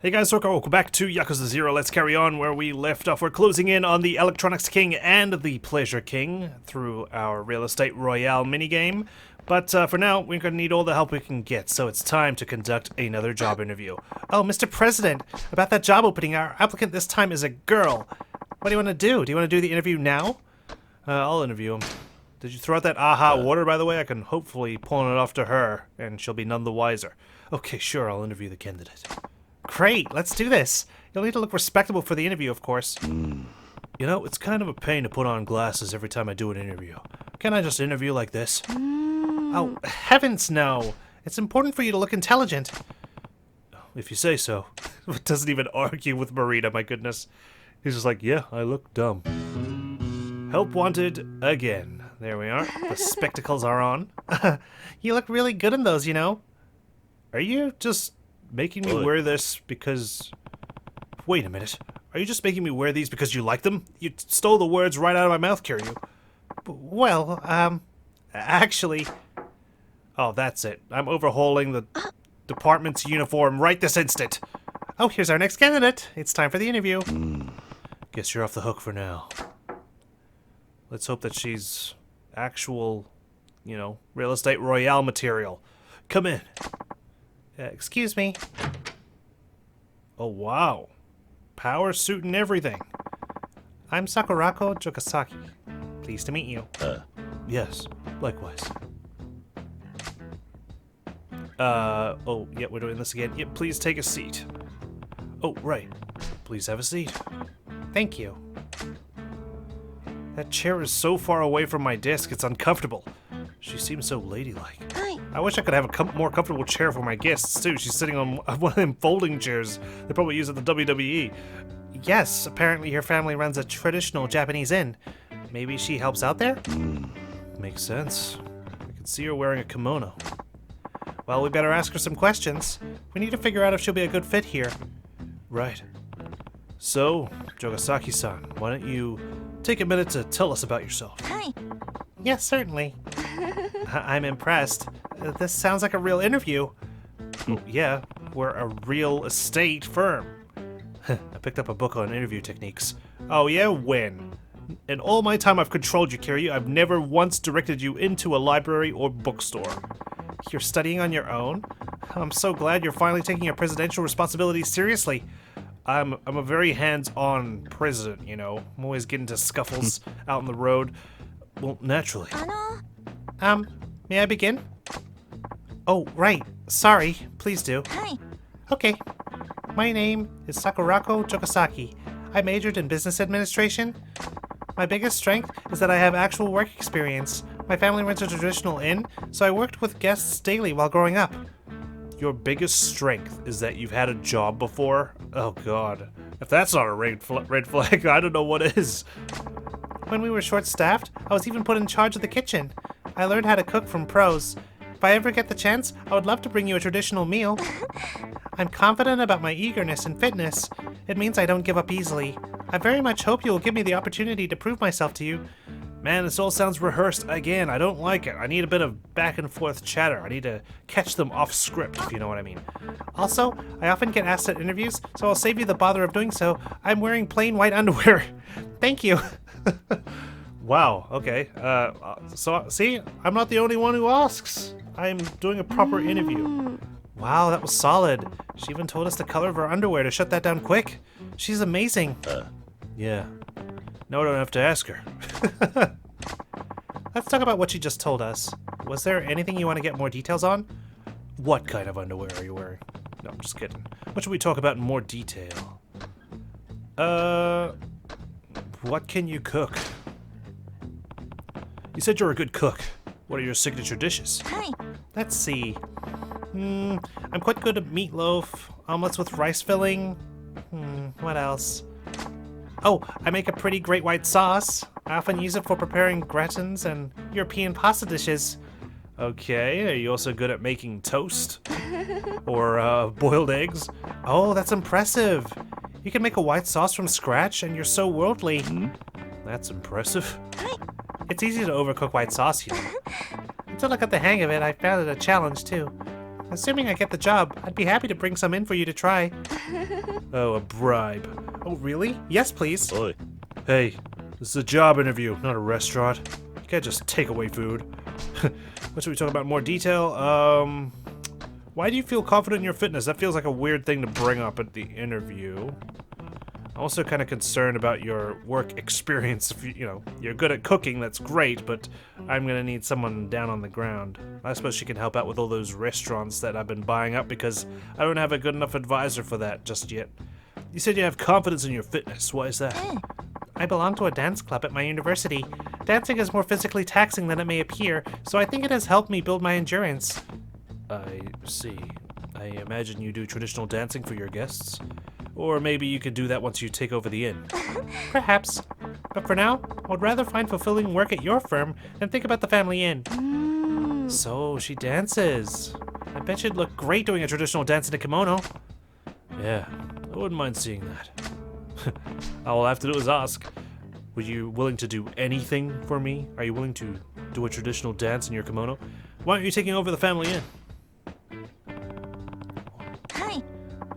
Hey guys, welcome back to Yakuza 0. Let's carry on where we left off. We're closing in on the Electronics King and the Pleasure King through our Real Estate Royale minigame. But for now, we're going to need all the help we can get, so it's time to conduct another job interview. Oh, Mr. President, about that job opening, our applicant this time is a girl. What do you want to do? Do you want to do the interview now? I'll interview him. Did you throw out that aha water, by the way? I can hopefully pawn it off to her, and she'll be none the wiser. Okay, sure, I'll interview the candidate. Great, let's do this. You'll need to look respectable for the interview, of course. You know, it's kind of a pain to put on glasses every time I do an interview. Can't I just interview like this? Oh, heavens no. It's important for you to look intelligent. If you say so. Doesn't even argue with Marita, my goodness. He's just like, yeah, I look dumb. Help wanted again. There we are. The spectacles are on. You look really good in those, you know. Are you just making me wear this because... Wait a minute. Are you just making me wear these because you like them? You stole the words right out of my mouth, Kiryu. Well, actually... Oh, that's it. I'm overhauling the department's uniform right this instant. Oh, here's our next candidate. It's time for the interview. Guess you're off the hook for now. Let's hope that she's actual, you know, Real Estate Royale material. Come in. Excuse me. Oh, wow. Power suit and everything. I'm Sakurako Jokasaki. Pleased to meet you. Yes, likewise. Oh, yeah, we're doing this again. Yep, please take a seat. Oh, right. Please have a seat. Thank you. That chair is so far away from my desk, it's uncomfortable. She seems so ladylike. I wish I could have a more comfortable chair for my guests, too. She's sitting on one of them folding chairs they probably use at the WWE. Yes, apparently her family runs a traditional Japanese inn. Maybe she helps out there? Makes sense. I can see her wearing a kimono. Well, we better ask her some questions. We need to figure out if she'll be a good fit here. Right. So, Jogasaki-san, why don't you take a minute to tell us about yourself? Hi. Yes, certainly. I'm impressed. This sounds like a real interview. Oh, yeah, we're a real estate firm. I picked up a book on interview techniques. Oh yeah, when? In all my time I've controlled you, Kiryu, I've never once directed you into a library or bookstore. You're studying on your own? I'm so glad you're finally taking your presidential responsibilities seriously. I'm a very hands-on president, you know. I'm always getting into scuffles out on the road. Well, naturally. May I begin? Oh, right. Sorry. Please do. Hi. Okay. My name is Sakurako Jokasaki. I majored in business administration. My biggest strength is that I have actual work experience. My family runs a traditional inn, so I worked with guests daily while growing up. Your biggest strength is that you've had a job before? Oh god. If that's not a red flag, I don't know what is. When we were short-staffed, I was even put in charge of the kitchen. I learned how to cook from pros. If I ever get the chance, I would love to bring you a traditional meal. I'm confident about my eagerness and fitness. It means I don't give up easily. I very much hope you will give me the opportunity to prove myself to you. Man, this all sounds rehearsed again. I don't like it. I need a bit of back and forth chatter. I need to catch them off script, if you know what I mean. Also, I often get asked at interviews, so I'll save you the bother of doing so. I'm wearing plain white underwear. Thank you. Wow, okay. So, see, I'm not the only one who asks. I'm doing a proper interview. Wow, that was solid. She even told us the color of her underwear to shut that down quick. She's amazing. Yeah. No, I don't have to ask her. Let's talk about what she just told us. Was there anything you want to get more details on? What kind of underwear are you wearing? No, I'm just kidding. What should we talk about in more detail? What can you cook? You said you're a good cook. What are your signature dishes? Hi. Let's see. I'm quite good at meatloaf, omelets with rice filling. What else? Oh, I make a pretty great white sauce. I often use it for preparing gratins and European pasta dishes. Okay, are you also good at making toast? Or boiled eggs? Oh, that's impressive. You can make a white sauce from scratch and you're so worldly. That's impressive. It's easy to overcook white sauce, you know. Until I got the hang of it, I found it a challenge too. Assuming I get the job, I'd be happy to bring some in for you to try. Oh, a bribe. Oh, really? Yes, please. Oi. Hey, this is a job interview, not a restaurant. You can't just take away food. What should we talk about in more detail? Why do you feel confident in your fitness? That feels like a weird thing to bring up at the interview. I'm also kind of concerned about your work experience. If you're good at cooking, that's great, but I'm gonna need someone down on the ground. I suppose she can help out with all those restaurants that I've been buying up because I don't have a good enough advisor for that just yet. You said you have confidence in your fitness. Why is that? I belong to a dance club at my university. Dancing is more physically taxing than it may appear, so I think it has helped me build my endurance. I see. I imagine you do traditional dancing for your guests? Or maybe you could do that once you take over the inn. Perhaps. But for now, I would rather find fulfilling work at your firm than think about the family inn. So, she dances. I bet you'd look great doing a traditional dance in a kimono. Yeah, I wouldn't mind seeing that. All I have to do is ask. Were you willing to do anything for me? Are you willing to do a traditional dance in your kimono? Why aren't you taking over the family inn?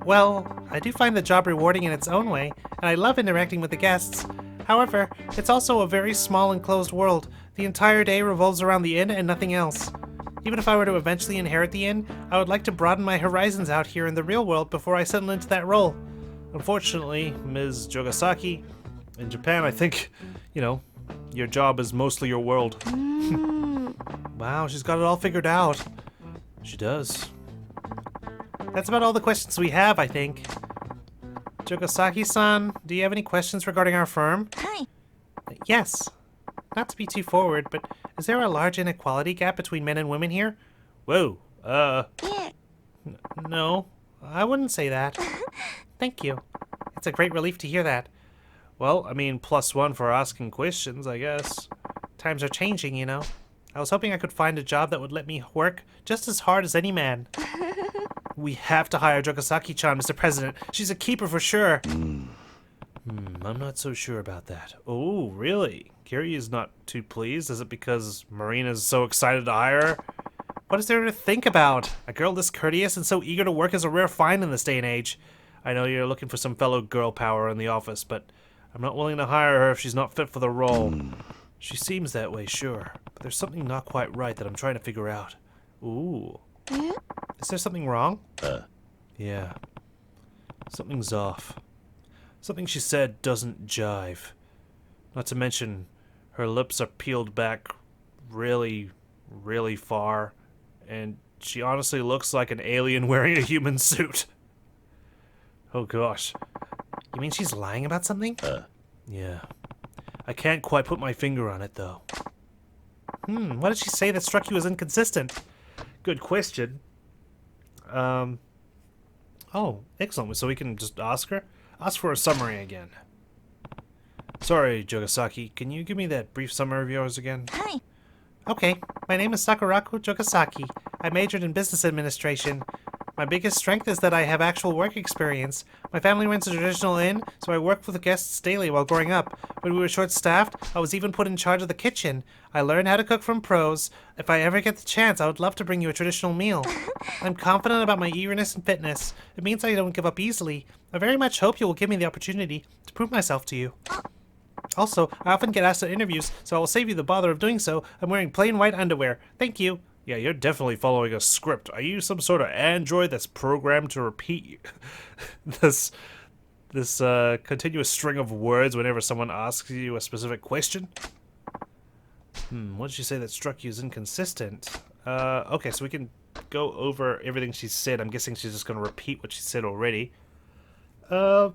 Well, I do find the job rewarding in its own way, and I love interacting with the guests. However, it's also a very small and closed world. The entire day revolves around the inn and nothing else. Even if I were to eventually inherit the inn, I would like to broaden my horizons out here in the real world before I settle into that role. Unfortunately, Ms. Jogasaki, in Japan, I think, your job is mostly your world. Wow, she's got it all figured out. She does. That's about all the questions we have, I think. Jogasaki-san, do you have any questions regarding our firm? Hi. Yes. Not to be too forward, but is there a large inequality gap between men and women here? Whoa, Yeah. No, I wouldn't say that. Thank you. It's a great relief to hear that. well, I mean, +1 for asking questions, I guess. Times are changing, you know. I was hoping I could find a job that would let me work just as hard as any man. We have to hire Jogasaki-chan, Mr. President. She's a keeper for sure. I'm not so sure about that. Oh, really? Kiryu's not too pleased? Is it because Marina's so excited to hire her? What is there to think about? A girl this courteous and so eager to work is a rare find in this day and age. I know you're looking for some fellow girl power in the office, but I'm not willing to hire her if she's not fit for the role. She seems that way, sure, but there's something not quite right that I'm trying to figure out. Ooh. Is there something wrong? Yeah. Something's off. Something she said doesn't jive. Not to mention, her lips are peeled back really, really far, and she honestly looks like an alien wearing a human suit. Oh gosh. You mean she's lying about something? Yeah. I can't quite put my finger on it, though. What did she say that struck you as inconsistent? Good question. Oh, excellent. So we can just ask her? Ask for a summary again. Sorry, Jogasaki. Can you give me that brief summary of yours again? Hi. Okay, my name is Sakuraku Jogasaki. I majored in business administration. My biggest strength is that I have actual work experience. My family runs a traditional inn, so I worked with the guests daily while growing up. When we were short-staffed, I was even put in charge of the kitchen. I learned how to cook from pros. If I ever get the chance, I would love to bring you a traditional meal. I'm confident about my eagerness and fitness. It means I don't give up easily. I very much hope you will give me the opportunity to prove myself to you. Also, I often get asked at interviews, so I will save you the bother of doing so. I'm wearing plain white underwear. Thank you. Yeah, you're definitely following a script. Are you some sort of android that's programmed to repeat this continuous string of words whenever someone asks you a specific question? What did she say that struck you as inconsistent? Okay, so we can go over everything she said. I'm guessing she's just going to repeat what she said already. Let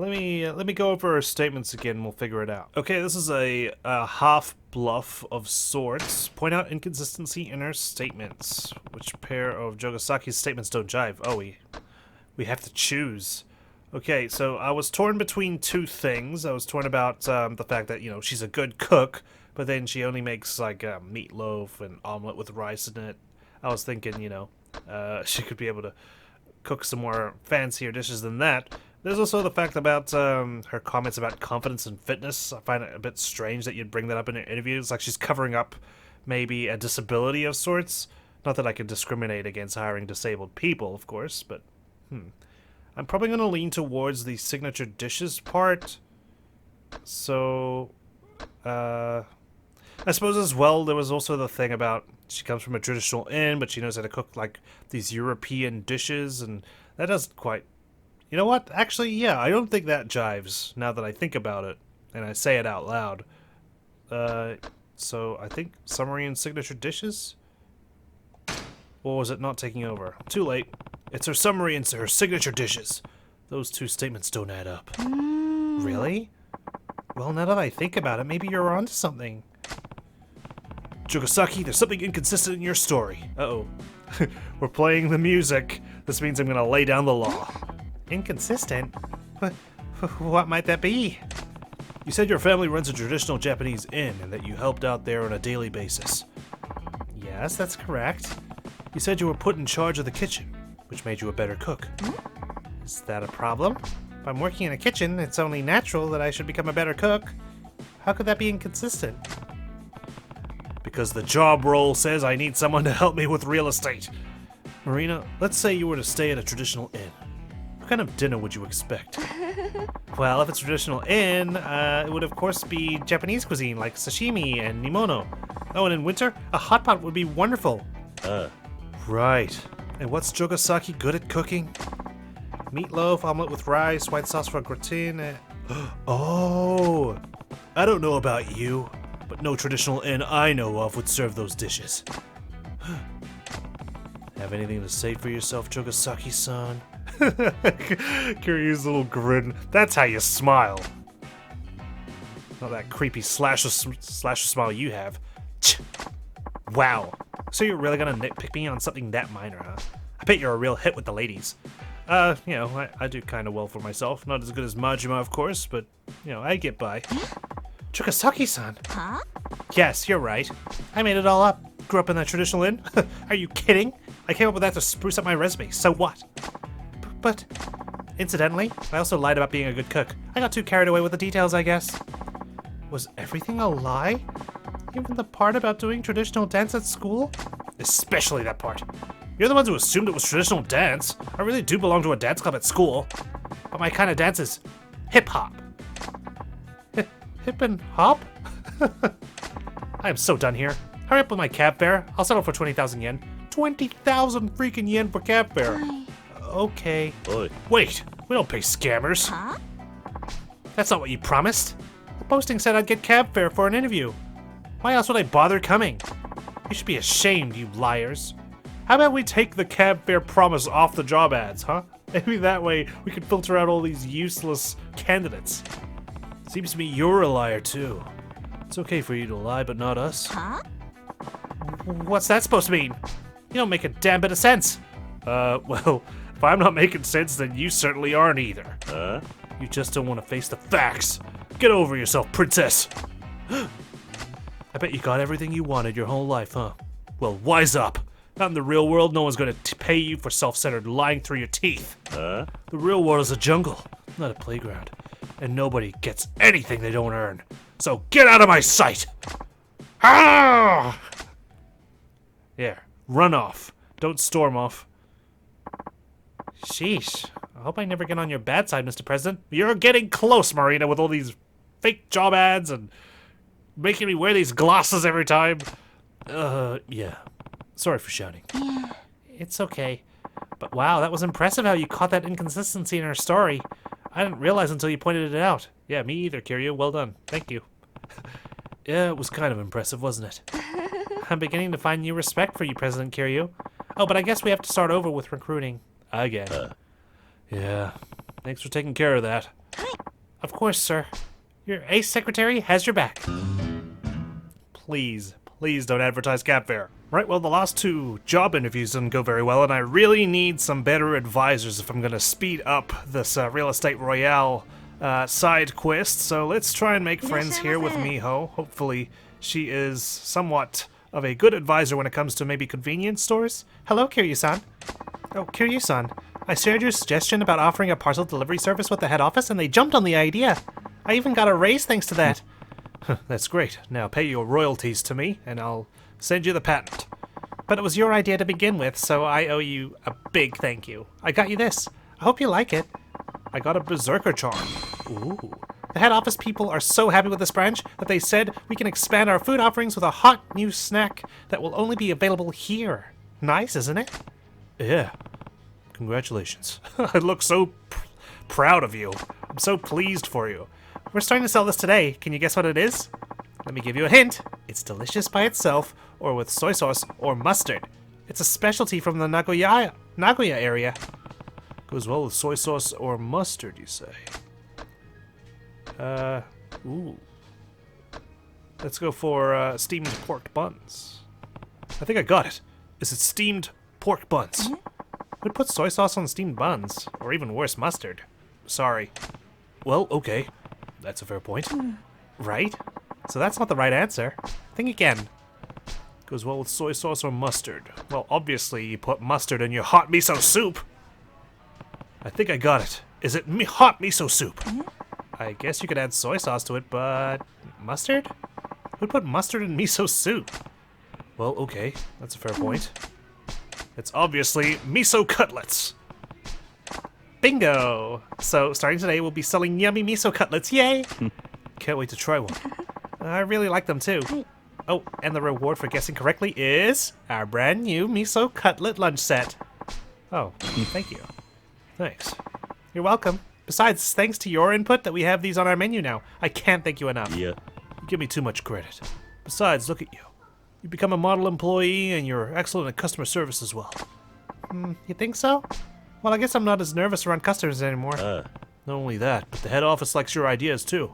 me go over her statements again and we'll figure it out. Okay, this is a half bluff of sorts. Point out inconsistency in her statements. Which pair of Jogasaki's statements don't jive? Oh, we have to choose. Okay, so I was torn between two things. I was torn about the fact that, she's a good cook, but then she only makes like meatloaf and omelet with rice in it. I was thinking, she could be able to cook some more fancier dishes than that. There's also the fact about her comments about confidence and fitness. I find it a bit strange that you'd bring that up in an interview. It's like she's covering up maybe a disability of sorts. Not that I can discriminate against hiring disabled people, of course, but I'm probably going to lean towards the signature dishes part. So, I suppose as well, there was also the thing about she comes from a traditional inn, but she knows how to cook, like, these European dishes, and that doesn't quite... You know what? Actually, yeah, I don't think that jives, now that I think about it, and I say it out loud. So I think summary and signature dishes? Or was it not taking over? Too late. It's her summary and her signature dishes. Those two statements don't add up. Really? Well, now that I think about it, maybe you're onto something. Chogasaki, there's something inconsistent in your story. Uh-oh. We're playing the music. This means I'm gonna lay down the law. Inconsistent? What might that be? You said your family runs a traditional Japanese inn and that you helped out there on a daily basis. Yes, that's correct. You said you were put in charge of the kitchen, which made you a better cook. Is that a problem? If I'm working in a kitchen, it's only natural that I should become a better cook. How could that be inconsistent? Because the job role says I need someone to help me with real estate. Marina, let's say you were to stay at a traditional inn. What kind of dinner would you expect? Well, if it's traditional inn, it would of course be Japanese cuisine like sashimi and nimono. Oh, and in winter, a hot pot would be wonderful. Right. And what's Chogasaki good at cooking? Meatloaf, omelet with rice, white sauce for gratin. Oh, I don't know about you, but no traditional inn I know of would serve those dishes. Have anything to say for yourself, Chogasaki-san? Kiryu's little grin. That's how you smile. Not that creepy slasher smile you have. Wow. So you're really gonna nitpick me on something that minor, huh? I bet you're a real hit with the ladies. You know, I do kind of well for myself. Not as good as Majima, of course, but, you know, I get by. Chogasaki-san. Huh? Yes, you're right. I made it all up. Grew up in that traditional inn. Are you kidding? I came up with that to spruce up my resume. So what? But, incidentally, I also lied about being a good cook. I got too carried away with the details, I guess. Was everything a lie? Even the part about doing traditional dance at school? Especially that part. You're the ones who assumed it was traditional dance. I really do belong to a dance club at school. But my kind of dance is hip-hop. Hip and hop? I am so done here. Hurry up with my cab fare. I'll settle for 20,000 yen. 20,000 freaking yen for cab fare. Okay. Oi. Wait, we don't pay scammers. Huh? That's not what you promised. The posting said I'd get cab fare for an interview. Why else would I bother coming? You should be ashamed, you liars. How about we take the cab fare promise off the job ads, huh? Maybe that way we can filter out all these useless candidates. Seems to me you're a liar too. It's okay for you to lie, but not us. Huh? What's that supposed to mean? You don't make a damn bit of sense. Well, if I'm not making sense, then you certainly aren't either. You just don't want to face the facts. Get over yourself, princess. I bet you got everything you wanted your whole life, huh? Well, wise up. Not in the real world, no one's going to pay you for self-centered lying through your teeth. The real world is a jungle, not a playground. And nobody gets anything they don't earn. So get out of my sight! Ah! There, run off. Don't storm off. Sheesh. I hope I never get on your bad side, Mr. President. You're getting close, Marina, with all these fake job ads and making me wear these glasses every time. Yeah. Sorry for shouting. Yeah. It's okay. But wow, that was impressive how you caught that inconsistency in her story. I didn't realize until you pointed it out. Yeah, me either, Kiryu. Well done. Thank you. Yeah, it was kind of impressive, wasn't it? I'm beginning to find new respect for you, President Kiryu. Oh, but I guess we have to start over with recruiting. Again. Yeah. Thanks for taking care of that. Of course, sir. Your ace secretary has your back. Please don't advertise cab fare. Right, well, the last two job interviews didn't go very well, and I really need some better advisors if I'm going to speed up this Real Estate Royale side quest. So let's try and make friends here with Miho. Hopefully she is somewhat of a good advisor when it comes to maybe convenience stores. Hello, Kiryu-san. Oh, Kiryu-san. I shared your suggestion about offering a parcel delivery service with the head office, and they jumped on the idea. I even got a raise thanks to that. That's great. Now pay your royalties to me, and I'll send you the patent. But it was your idea to begin with, so I owe you a big thank you. I got you this. I hope you like it. I got a berserker charm. Ooh. The head office people are so happy with this branch that they said we can expand our food offerings with a hot new snack that will only be available here. Nice, isn't it? Yeah. Congratulations. I look so proud of you. I'm so pleased for you. We're starting to sell this today. Can you guess what it is? Let me give you a hint. It's delicious by itself, or with soy sauce or mustard. It's a specialty from the Nagoya area. Goes well with soy sauce or mustard, you say? Ooh. Let's go for steamed pork buns. I think I got it. Is it steamed pork buns? Who'd put soy sauce on steamed buns? Or even worse, mustard? Sorry. Well, okay. That's a fair point. Right? So that's not the right answer. Think again. Goes well with soy sauce or mustard. Well, obviously you put mustard in your hot miso soup. I think I got it. Is it hot miso soup? I guess you could add soy sauce to it, but... mustard? Who'd put mustard in miso soup? Well, okay. That's a fair point. It's obviously miso cutlets. Bingo! So, starting today, we'll be selling yummy miso cutlets. Yay! Can't wait to try one. I really like them, too. Oh, and the reward for guessing correctly is our brand new miso cutlet lunch set. Oh, thank you. Thanks. You're welcome. Besides, it's thanks to your input that we have these on our menu now. I can't thank you enough. Yeah. You give me too much credit. Besides, look at you. You become a model employee and you're excellent at customer service as well. You think so? Well, I guess I'm not as nervous around customers anymore. Not only that, but the head office likes your ideas too.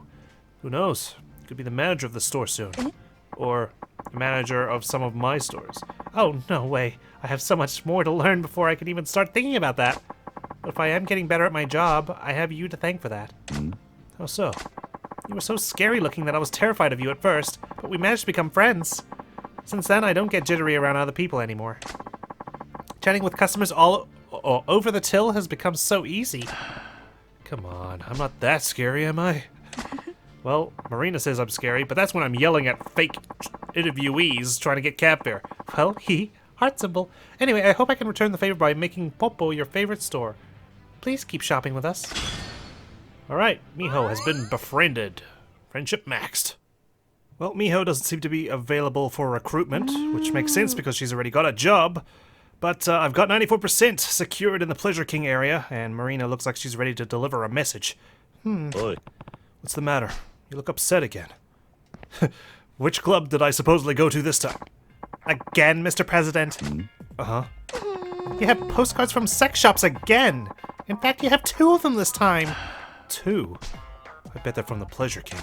Who knows? You could be the manager of the store soon. Or the manager of some of my stores. Oh, no way. I have so much more to learn before I can even start thinking about that. But if I am getting better at my job, I have you to thank for that. How so? You were so scary looking that I was terrified of you at first, but we managed to become friends. Since then, I don't get jittery around other people anymore. Chatting with customers all over the till has become so easy. Come on, I'm not that scary, am I? Well, Marina says I'm scary, but that's when I'm yelling at fake interviewees trying to get cab fare. Well, heart symbol. Anyway, I hope I can return the favor by making Popo your favorite store. Please keep shopping with us. Alright, Miho has been befriended. Friendship maxed. Well, Miho doesn't seem to be available for recruitment, which makes sense because she's already got a job. But I've got 94% secured in the Pleasure King area, and Marina looks like she's ready to deliver a message. Oi. What's the matter? You look upset again. Which club did I supposedly go to this time? Again, Mr. President? Uh-huh. You have postcards from sex shops again! In fact, you have 2 of them this time! 2? I bet they're from the Pleasure King.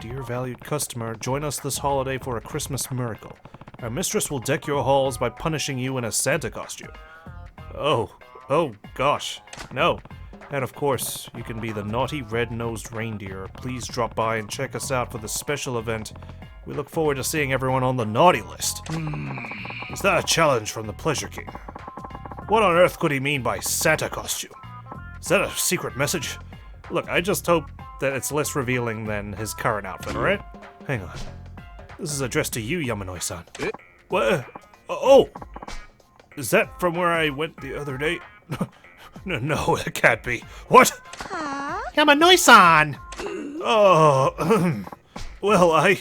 Dear valued customer, join us this holiday for a Christmas miracle. Our mistress will deck your halls by punishing you in a Santa costume. Oh gosh, no. And of course, you can be the naughty red-nosed reindeer. Please drop by and check us out for the special event. We look forward to seeing everyone on the naughty list. Is that a challenge from the Pleasure King? What on earth could he mean by Santa costume? Is that a secret message? Look, I just hope that it's less revealing than his current outfit, alright? Hang on. This is addressed to you, Yamanoi-san. What? Oh! Is that from where I went the other day? No, it can't be. What? Yamanoi-san! Oh, well,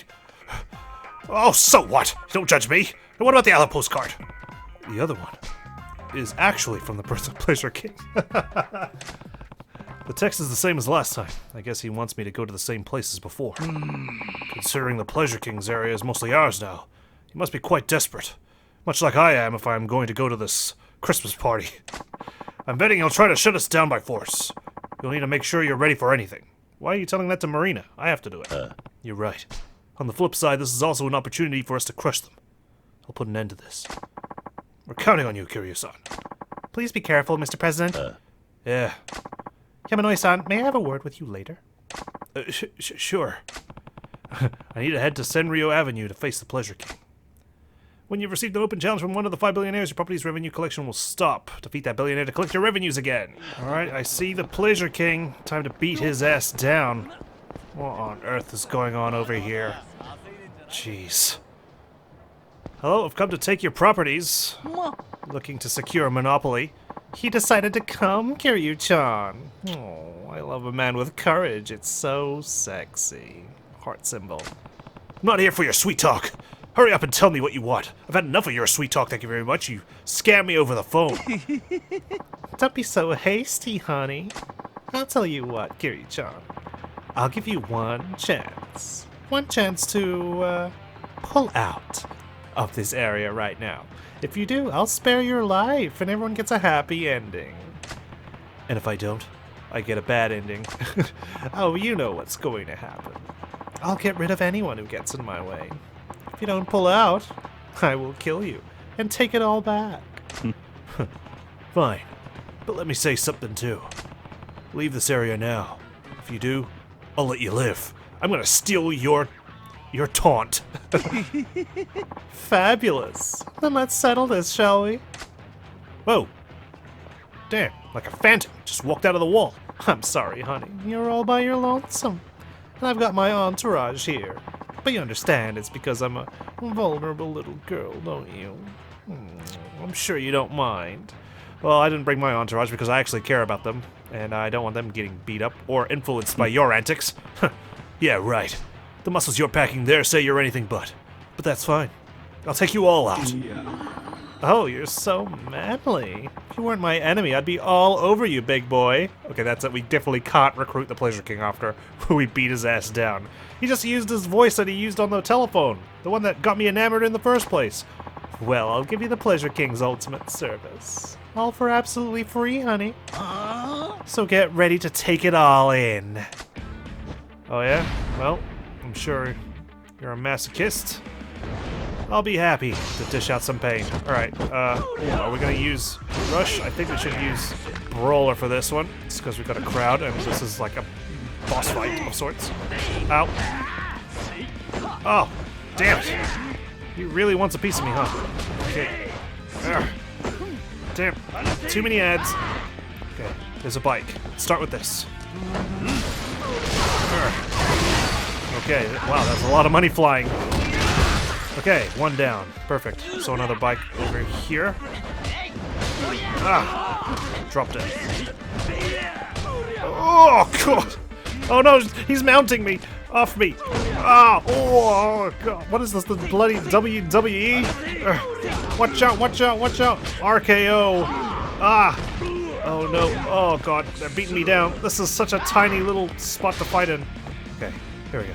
Oh, so what? Don't judge me. And what about the other postcard? The other one is actually from the Pleasure King. The text is the same as last time. I guess he wants me to go to the same place as before. Considering the Pleasure King's area is mostly ours now, he must be quite desperate. Much like I am if I'm going to go to this Christmas party. I'm betting he'll try to shut us down by force. You'll need to make sure you're ready for anything. Why are you telling that to Marina? I have to do it. You're right. On the flip side, this is also an opportunity for us to crush them. I'll put an end to this. We're counting on you, Kiryu-san. Please be careful, Mr. President. Yeah. Yamanoi-san, may I have a word with you later? Sure. I need to head to Senryo Avenue to face the Pleasure King. When you've received an open challenge from one of the 5 billionaires, your property's revenue collection will stop. Defeat that billionaire to collect your revenues again. Alright, I see the Pleasure King. Time to beat his ass down. What on earth is going on over here? Jeez. Hello, I've come to take your properties. Looking to secure a monopoly. He decided to come, Kiryu-chan. Oh, I love a man with courage. It's so sexy. Heart symbol. I'm not here for your sweet talk. Hurry up and tell me what you want. I've had enough of your sweet talk, thank you very much. You scam me over the phone. Don't be so hasty, honey. I'll tell you what, Kiryu-chan. I'll give you one chance. One chance to, pull out of this area right now. If you do, I'll spare your life and everyone gets a happy ending. And if I don't, I get a bad ending. Oh, you know what's going to happen. I'll get rid of anyone who gets in my way. If you don't pull out, I will kill you and take it all back. Fine, but let me say something too. Leave this area now. If you do, I'll let you live. I'm gonna steal your taunt. Fabulous. Then let's settle this, shall we? Whoa. Damn, like a phantom. Just walked out of the wall. I'm sorry, honey. You're all by your lonesome. And I've got my entourage here. But you understand it's because I'm a vulnerable little girl, don't you? I'm sure you don't mind. Well, I didn't bring my entourage because I actually care about them, and I don't want them getting beat up or influenced by your antics. Yeah, right. The muscles you're packing there say you're anything but. But that's fine. I'll take you all out. Oh, you're so manly. If you weren't my enemy, I'd be all over you, big boy. Okay, that's it. We definitely can't recruit the Pleasure King after we beat his ass down. He just used his voice that he used on the telephone. The one that got me enamored in the first place. Well, I'll give you the Pleasure King's ultimate service. All for absolutely free, honey. So get ready to take it all in. Oh yeah? Well, I'm sure you're a masochist. I'll be happy to dish out some pain. Alright, are we gonna use Rush? I think we should use Brawler for this one. It's because we've got a crowd and this is like a boss fight of sorts. Ow. Oh, damn it. He really wants a piece of me, huh? Okay. Damn, too many ads. Okay, there's a bike. Let's start with this. Okay, wow, that's a lot of money flying. Okay, one down. Perfect. So another bike over here. Ah! Dropped it. Oh, God! Oh no, he's mounting me! Off me! Ah! Oh, God. What is this? The bloody WWE? Watch out, watch out, watch out! RKO! Ah! Oh no, oh God, they're beating me down. This is such a tiny little spot to fight in. Okay, here we go.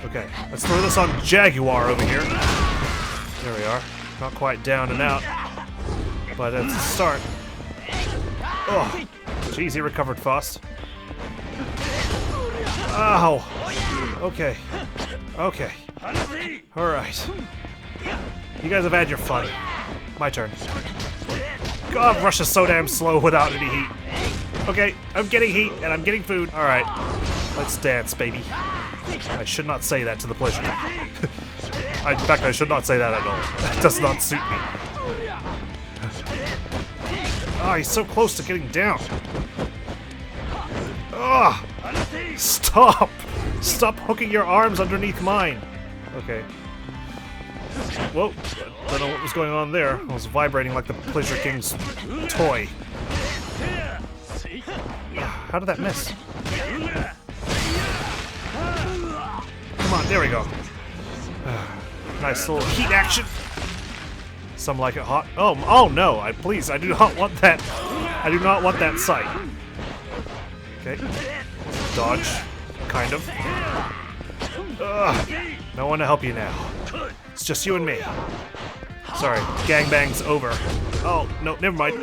Okay, let's throw this on Jaguar over here. There we are. Not quite down and out, but it's a start. Oh, jeez, he recovered fast. Ow. Okay. Okay. Alright. You guys have had your fun. My turn. God, Russia's so damn slow without any heat. Okay, I'm getting heat and I'm getting food. Alright. Let's dance, baby. I should not say that to the Pleasure King. In fact, I should not say that at all. That does not suit me. Ah, he's so close to getting down. Ah! Stop! Stop hooking your arms underneath mine. Okay. Whoa. Don't know what was going on there. I was vibrating like the Pleasure King's toy. How did that miss? Come on, there we go. Nice little heat action. Some like it hot. Oh no! Please, I do not want that. I do not want that sight. Okay. Dodge, kind of. No one to help you now. It's just you and me. Sorry, gangbang's over. Oh no, never mind.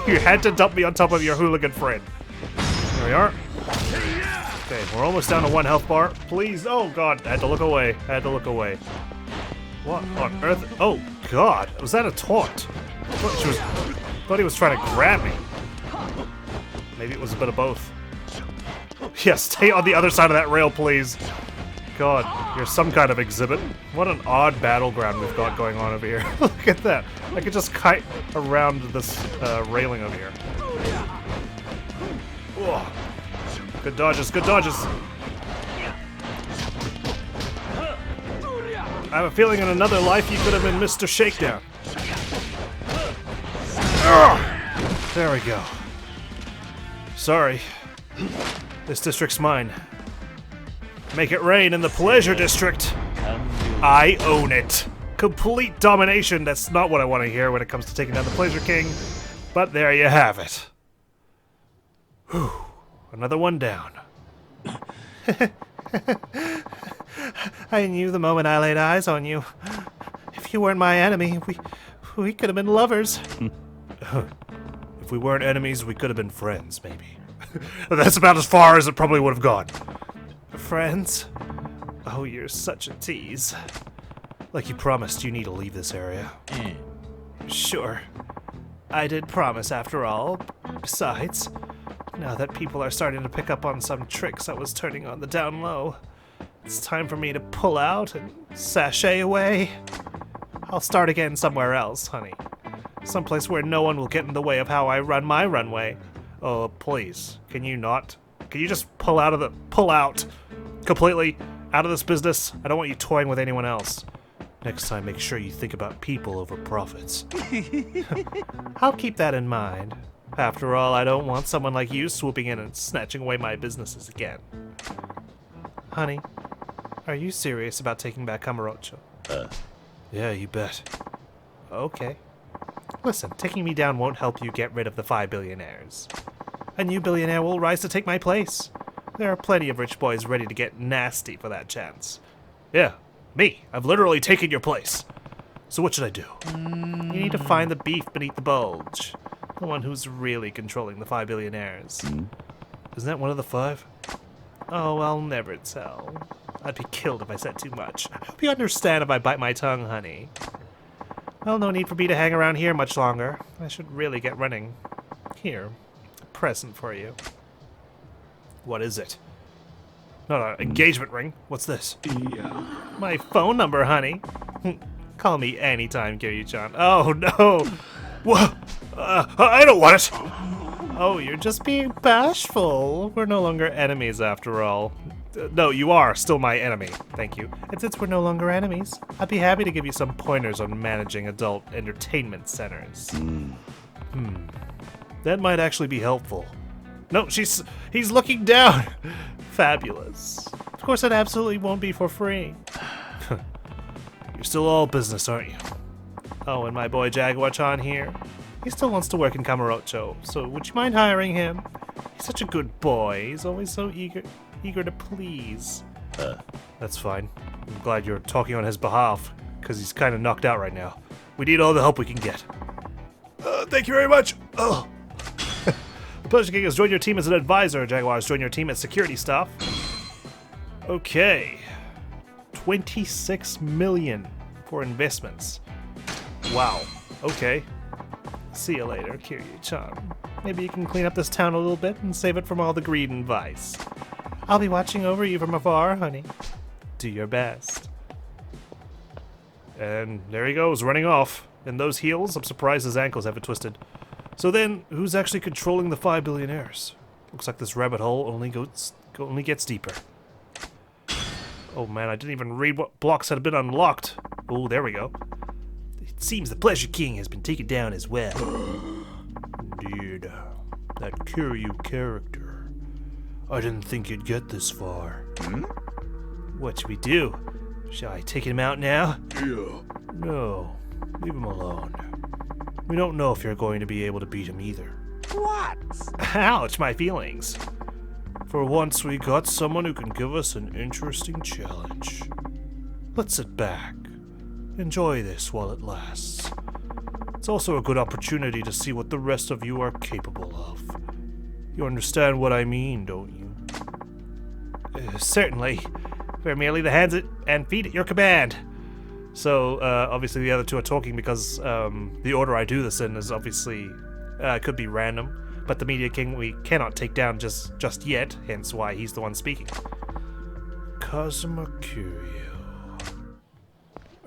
You had to dump me on top of your hooligan friend. There we are. Okay, we're almost down to 1 health bar. Please, oh God, I had to look away. I had to look away. What on earth? Oh God, was that a taunt? I thought he was trying to grab me. Maybe it was a bit of both. Yeah, stay on the other side of that rail, please. God, you're some kind of exhibit. What an odd battleground we've got going on over here. Look at that. I could just kite around this railing over here. Whoa. Good dodges, good dodges. I have a feeling in another life you could have been Mr. Shakedown. Ugh. There we go. Sorry. This district's mine. Make it rain in the pleasure district. I own it. Complete domination. That's not what I want to hear when it comes to taking down the Pleasure King. But there you have it. Whew. Another one down. I knew the moment I laid eyes on you. If you weren't my enemy, we could have been lovers. If we weren't enemies, we could have been friends, maybe. That's about as far as it probably would have gone. Friends? Oh, you're such a tease. Like you promised, you need to leave this area. Sure. I did promise, after all. Besides, now that people are starting to pick up on some tricks I was turning on the down low, it's time for me to pull out and sashay away. I'll start again somewhere else, honey. Someplace where no one will get in the way of how I run my runway. Oh, please. Can you not? Can you just pull out completely out of this business? I don't want you toying with anyone else. Next time, make sure you think about people over profits. I'll keep that in mind. After all, I don't want someone like you swooping in and snatching away my businesses again. Honey, are you serious about taking back Kamurocho? Yeah, you bet. Okay. Listen, taking me down won't help you get rid of the 5 billionaires. A new billionaire will rise to take my place. There are plenty of rich boys ready to get nasty for that chance. Yeah, me. I've literally taken your place. So what should I do? You need to find the beef beneath the bulge. The one who's really controlling the 5 billionaires. Isn't that one of the 5? Oh, I'll never tell. I'd be killed if I said too much. I hope you understand if I bite my tongue, honey. Well, no need for me to hang around here much longer. I should really get running. Here, a present for you. What is it? Not an engagement ring. What's this? My phone number, honey. Call me anytime, Kiryu-chan. Oh, no. Whoa! I don't want it! Oh, you're just being bashful. We're no longer enemies, after all. No, you are still my enemy. Thank you. And since we're no longer enemies, I'd be happy to give you some pointers on managing adult entertainment centers. That might actually be helpful. No, he's looking down. Fabulous. Of course, it absolutely won't be for free. You're still all business, aren't you? Oh, and my boy Jaguar-chan here. He still wants to work in Kamurocho, so would you mind hiring him? He's such a good boy. He's always so eager to please. That's fine. I'm glad you're talking on his behalf, because he's kind of knocked out right now. We need all the help we can get. Thank you very much! Oh. The Pleasure King has joined your team as an advisor. Jaguar has joined your team as security staff. Okay. 26 million for investments. Wow. Okay. See you later, Kiryu-chan. Maybe you can clean up this town a little bit and save it from all the greed and vice. I'll be watching over you from afar, honey. Do your best. And there he goes, running off. And those heels, I'm surprised his ankles haven't twisted. So then, who's actually controlling the 5 billionaires? Looks like this rabbit hole only gets deeper. Oh man, I didn't even read what blocks had been unlocked. Oh, there we go. It seems the Pleasure King has been taken down as well. Indeed. That Kiryu character. I didn't think you'd get this far. What should we do? Shall I take him out now? Yeah. No. Leave him alone. We don't know if you're going to be able to beat him either. What? Ouch, my feelings. For once, we got someone who can give us an interesting challenge. Let's sit back. Enjoy this while it lasts. It's also a good opportunity to see what the rest of you are capable of. You understand what I mean, don't you? Certainly. We're merely the hands and feet at your command. So, obviously the other two are talking because the order I do this in is obviously, could be random, but the Media King we cannot take down just yet, hence why he's the one speaking. Kazuma Kiryu.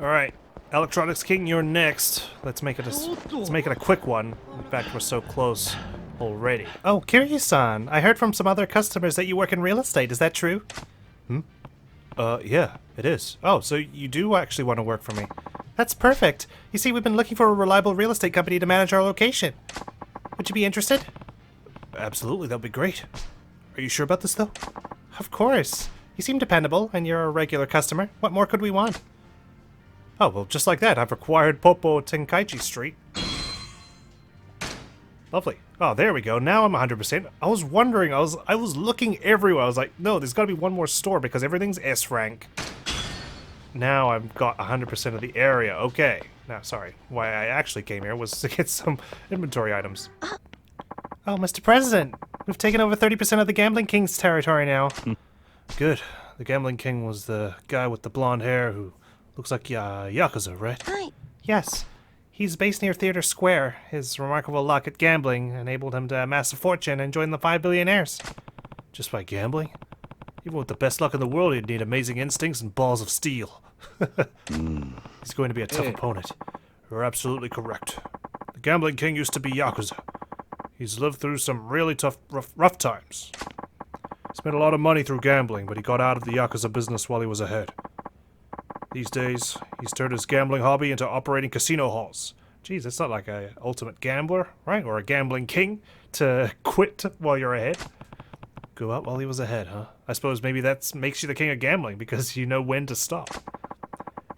Alright, Electronics King, you're next. Let's make it a quick one. In fact, we're so close. already. Oh, Kiryu-san, I heard from some other customers that you work in real estate. Is that true? Yeah, it is. Oh, so you do actually want to work for me? That's perfect. You see, we've been looking for a reliable real estate company to manage our location. Would you be interested? Absolutely, that'd be great. Are you sure about this, though? Of course. You seem dependable, and you're a regular customer. What more could we want? Oh, well, just like that, I've acquired Popo Tenkaichi Street. Lovely. Oh, there we go. Now I'm 100%. I was wondering, I was looking everywhere. I was like, no, there's got to be one more store because everything's S rank. Now I've got 100% of the area. Okay. Now, sorry. Why I actually came here was to get some inventory items. Oh, Mr. President, we've taken over 30% of the Gambling King's territory now. Good. The Gambling King was the guy with the blonde hair who looks like Yakuza, right? Yes. He's based near Theater Square. His remarkable luck at gambling enabled him to amass a fortune and join the 5 billionaires. Just by gambling? Even with the best luck in the world, he'd need amazing instincts and balls of steel. He's going to be a tough opponent. You're absolutely correct. The Gambling King used to be Yakuza. He's lived through some really tough, rough times. Spent a lot of money through gambling, but he got out of the Yakuza business while he was ahead. These days, he's turned his gambling hobby into operating casino halls. Geez, that's not like a ultimate gambler, right? Or a gambling king to quit while you're ahead. Go out while he was ahead, huh? I suppose maybe that makes you the king of gambling because you know when to stop.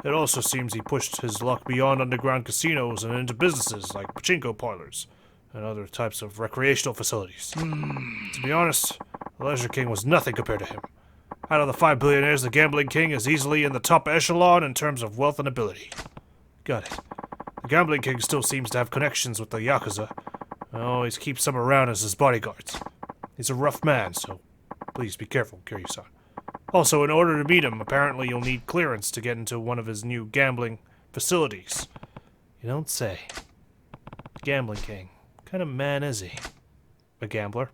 It also seems he pushed his luck beyond underground casinos and into businesses like pachinko parlors and other types of recreational facilities. To be honest, the Leisure King was nothing compared to him. Out of the 5 billionaires, the Gambling King is easily in the top echelon in terms of wealth and ability. Got it. The Gambling King still seems to have connections with the Yakuza, and always keeps some around as his bodyguards. He's a rough man, so please be careful, Kiryu-san. Also, in order to meet him, apparently you'll need clearance to get into one of his new gambling facilities. You don't say. Gambling King. What kind of man is he? A gambler?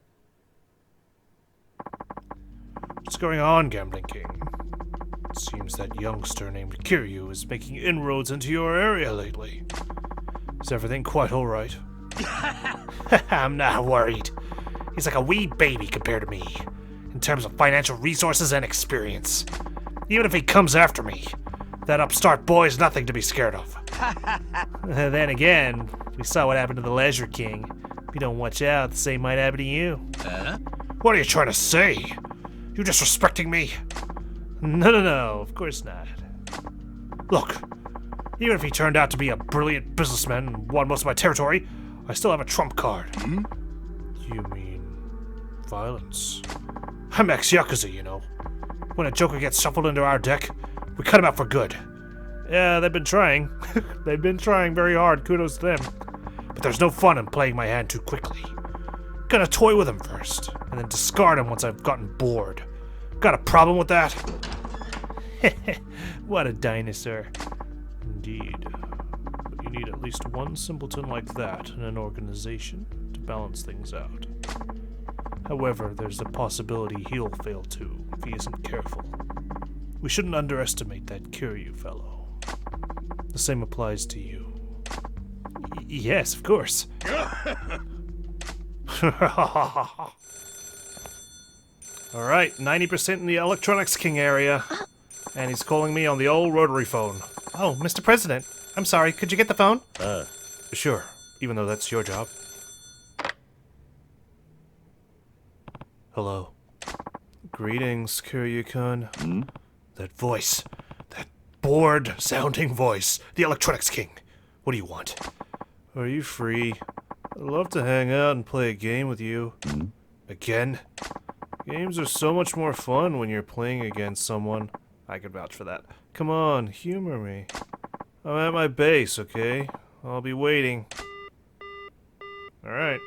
What's going on, Gambling King? It seems that youngster named Kiryu is making inroads into your area lately. Is everything quite alright? I'm not worried. He's like a wee baby compared to me, in terms of financial resources and experience. Even if he comes after me, that upstart boy's nothing to be scared of. Then again, we saw what happened to the Leisure King. If you don't watch out, the same might happen to you. What are you trying to say? You disrespecting me? No, of course not. Look, even if he turned out to be a brilliant businessman and won most of my territory, I still have a trump card. You mean violence? I'm ex-Yakuza, you know. When a joker gets shuffled into our deck, we cut him out for good. Yeah, they've been trying. They've been trying very hard, kudos to them. But there's no fun in playing my hand too quickly. Gonna toy with him first, and then discard him once I've gotten bored. Got a problem with that? What a dinosaur. Indeed. But you need at least one simpleton like that in an organization to balance things out. However, there's the possibility he'll fail too, if he isn't careful. We shouldn't underestimate that Kiryu fellow. The same applies to you. Yes, of course. Alright, 90% in the Electronics King area. And he's calling me on the old rotary phone. Oh, Mr. President. I'm sorry, could you get the phone? Sure, even though that's your job. Hello. Greetings, Kiryu-kun. That voice. That bored-sounding voice. The Electronics King. What do you want? Are you free? I'd love to hang out and play a game with you. Again? Games are so much more fun when you're playing against someone. I could vouch for that. Come on, humor me. I'm at my base, okay? I'll be waiting. Alright.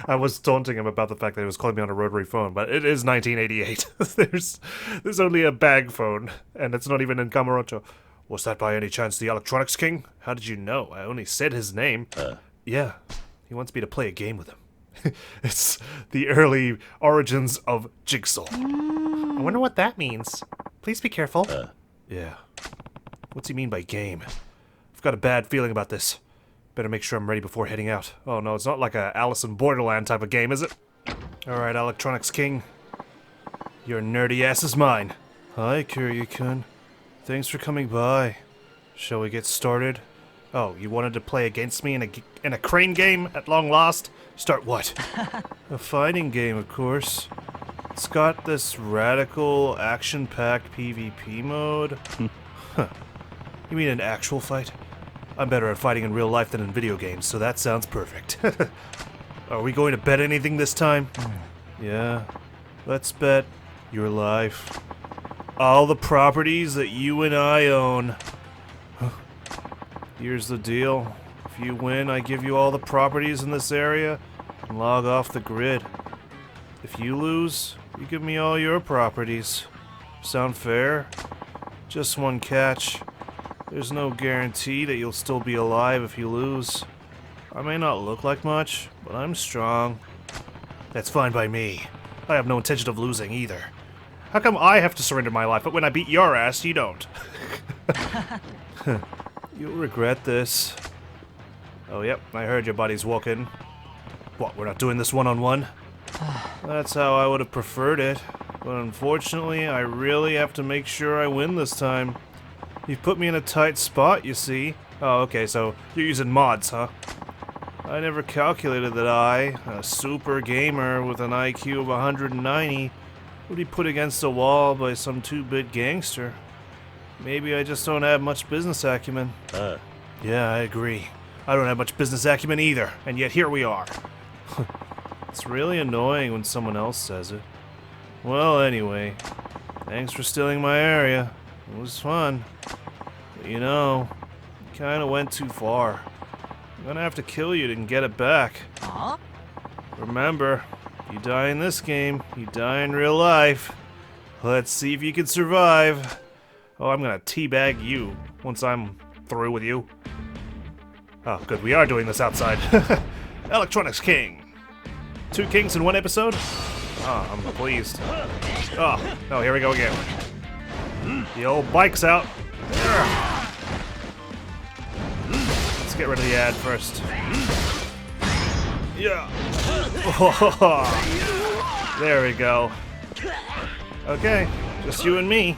I was taunting him about the fact that he was calling me on a rotary phone, but it is 1988. There's only a bag phone, and it's not even in Kamurocho. Was that by any chance the Electronics King? How did you know? I only said his name. Yeah, he wants me to play a game with him. It's the early origins of Jigsaw. I wonder what that means. Please be careful. Yeah. What's he mean by game? I've got a bad feeling about this. Better make sure I'm ready before heading out. Oh no, it's not like a Alice in Borderland type of game, is it? Alright, Electronics King. Your nerdy ass is mine. Hi, Kiryu-kun. Thanks for coming by. Shall we get started? Oh, you wanted to play against me in a crane game at long last? Start what? A fighting game, of course. It's got this radical, action-packed PvP mode. Huh. You mean an actual fight? I'm better at fighting in real life than in video games, so that sounds perfect. Are we going to bet anything this time? Yeah. Let's bet your life. All the properties that you and I own. Here's the deal. If you win, I give you all the properties in this area and log off the grid. If you lose, you give me all your properties. Sound fair? Just one catch. There's no guarantee that you'll still be alive if you lose. I may not look like much, but I'm strong. That's fine by me. I have no intention of losing either. How come I have to surrender my life, but when I beat your ass, you don't? You'll regret this. Oh, yep, I heard your buddy's walking. What, we're not doing this one-on-one? That's how I would have preferred it. But unfortunately, I really have to make sure I win this time. You've put me in a tight spot, you see. Oh, okay, so you're using mods, huh? I never calculated that I, a super gamer with an IQ of 190, would be put against a wall by some 2-bit gangster. Maybe I just don't have much business acumen. Yeah, I agree. I don't have much business acumen either, and yet here we are. It's really annoying when someone else says it. Well, anyway, thanks for stealing my area. It was fun. But you know, you kinda went too far. I'm gonna have to kill you to get it back. Remember, if you die in this game, you die in real life. Let's see if you can survive. Oh, I'm gonna teabag you once I'm through with you. Oh, good, we are doing this outside. Electronics King. 2 kings in 1 episode? Oh, I'm pleased. Oh, no, here we go again. The old bike's out. Let's get rid of the ad first. Yeah. There we go. Okay, just you and me.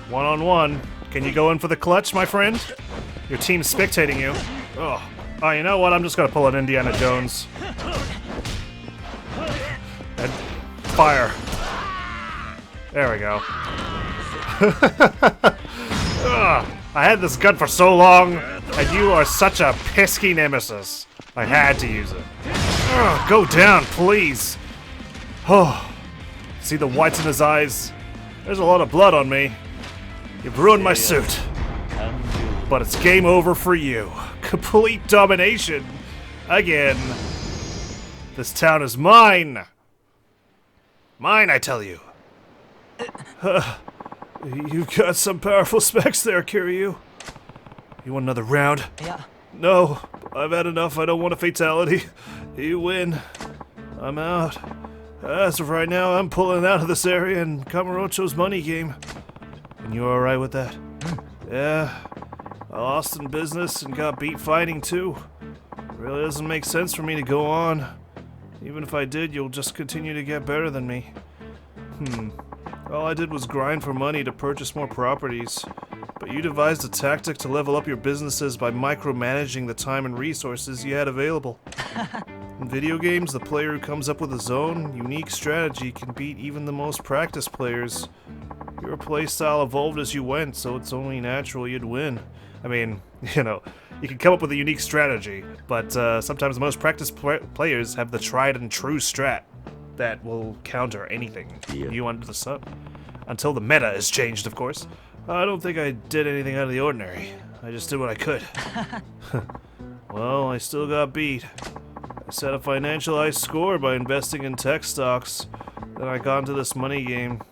One-on-one. Can you go in for the clutch, my friend? Your team's spectating you. Oh, you know what? I'm just gonna pull an Indiana Jones. And fire. There we go. I had this gun for so long, and you are such a pesky nemesis. I had to use it. Go down, please. Oh, see the whites in his eyes? There's a lot of blood on me. You've ruined my suit. But it's game over for you. Complete domination. Again. This town is mine. Mine, I tell you. You've got some powerful specs there, Kiryu. You want another round? Yeah. No, I've had enough. I don't want a fatality. You win. I'm out. As of right now, I'm pulling out of this area in Kamurocho's money game. And you alright with that? Yeah. I lost in business and got beat fighting too. It really doesn't make sense for me to go on. Even if I did, you'll just continue to get better than me. All I did was grind for money to purchase more properties. But you devised a tactic to level up your businesses by micromanaging the time and resources you had available. In video games, the player who comes up with his own unique strategy can beat even the most practiced players. Your playstyle evolved as you went, so it's only natural you'd win. I mean, you know, you can come up with a unique strategy, but sometimes the most practiced players have the tried and true strat that will counter anything new under the sun. Until the meta is changed, of course. I don't think I did anything out of the ordinary. I just did what I could. Well, I still got beat. I set a financial high score by investing in tech stocks. Then I got into this money game.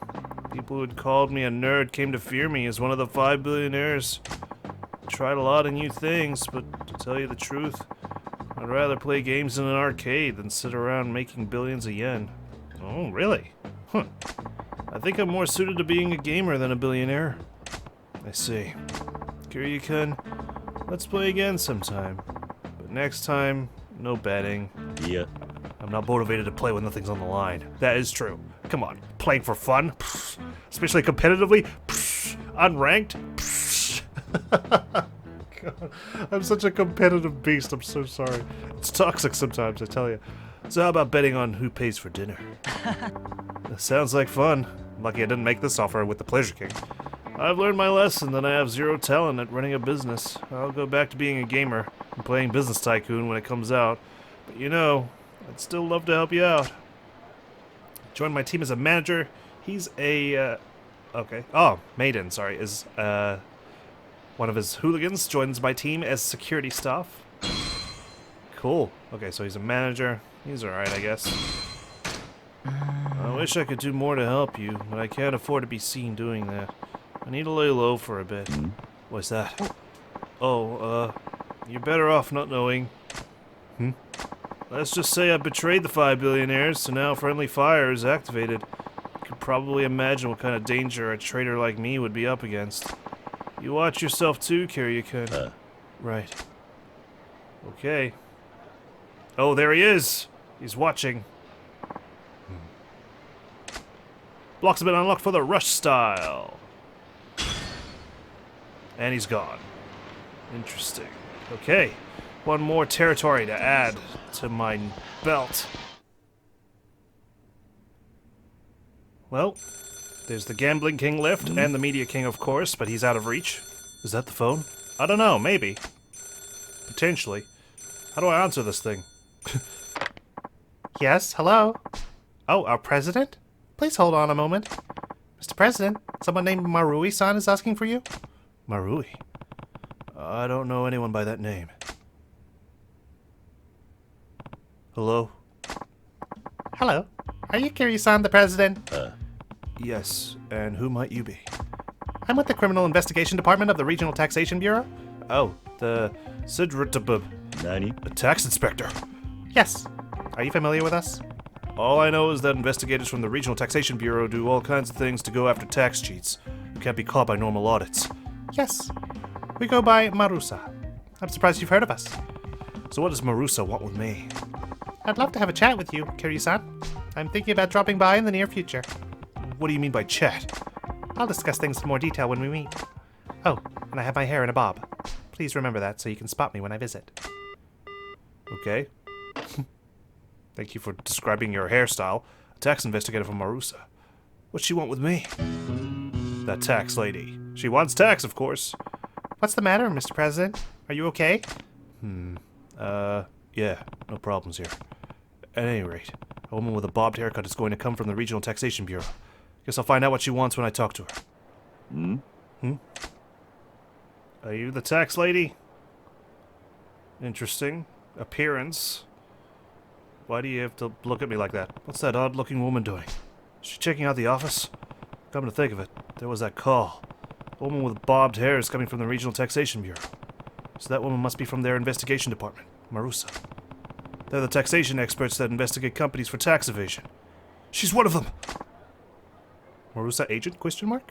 People who had called me a nerd came to fear me as one of the 5 billionaires. I tried a lot of new things, but to tell you the truth, I'd rather play games in an arcade than sit around making billions of yen. Oh, really? Huh. I think I'm more suited to being a gamer than a billionaire. I see. Kiryu-kun, Let's play again sometime. But next time, no betting. Yeah. I'm not motivated to play when nothing's on the line. That is true. Come on, playing for fun? Especially competitively? Unranked? God, I'm such a competitive beast, I'm so sorry. It's toxic sometimes, I tell you. So how about betting on who pays for dinner? That sounds like fun. Lucky I didn't make this offer with the Pleasure King. I've learned my lesson that I have zero talent at running a business. I'll go back to being a gamer and playing Business Tycoon when it comes out. But you know, I'd still love to help you out. Join my team as a manager. He's a, okay. Oh, Maiden, sorry, is, one of his hooligans joins my team as security staff. Cool. Okay, so he's a manager. He's alright, I guess. I wish I could do more to help you, but I can't afford to be seen doing that. I need to lay low for a bit. What's that? Oh, you're better off not knowing. Let's just say I betrayed the 5 billionaires, so now friendly fire is activated. You can probably imagine what kind of danger a traitor like me would be up against. You watch yourself too, Kiryu-kun. Right. Okay. Oh, there he is! He's watching. Blocks have been unlocked for the rush style. And he's gone. Interesting. Okay. One more territory to add to my belt. Well, there's the Gambling King left, and the Media King, of course, but he's out of reach. Is that the phone? I don't know, maybe. Potentially. How do I answer this thing? Yes, hello? Oh, our president? Please hold on a moment. Mr. President, someone named Marui-san is asking for you. Marui? I don't know anyone by that name. Hello? Hello. Are you Kiryu-san, the president? Yes, and who might you be? I'm with the Criminal Investigation Department of the Regional Taxation Bureau. Oh, the Sidrutabub. Nani? A tax inspector. Yes. Are you familiar with us? All I know is that investigators from the Regional Taxation Bureau do all kinds of things to go after tax cheats who can't be caught by normal audits. Yes. We go by Marusa. I'm surprised you've heard of us. So what does Marusa want with me? I'd love to have a chat with you, Kiryu-san. I'm thinking about dropping by in the near future. What do you mean by chat? I'll discuss things in more detail when we meet. Oh, and I have my hair in a bob. Please remember that so you can spot me when I visit. Okay. Thank you for describing your hairstyle. A tax investigator from Marusa. What's she want with me? That tax lady. She wants tax, of course. What's the matter, Mr. President? Are you okay? Yeah, no problems here. At any rate, a woman with a bobbed haircut is going to come from the Regional Taxation Bureau. Guess I'll find out what she wants when I talk to her. Are you the tax lady? Interesting. Appearance. Why do you have to look at me like that? What's that odd-looking woman doing? Is she checking out the office? Come to think of it, there was that call. A woman with bobbed hair is coming from the Regional Taxation Bureau. So that woman must be from their investigation department, Marusa. They're the taxation experts that investigate companies for tax evasion. She's one of them! Marusa agent, question mark?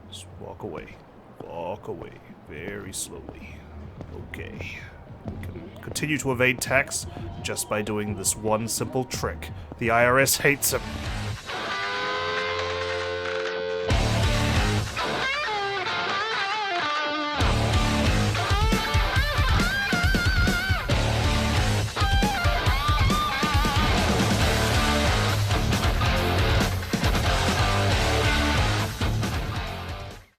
Just walk away. Walk away. Very slowly. Okay. We can continue to evade tax just by doing this one simple trick. The IRS hates him.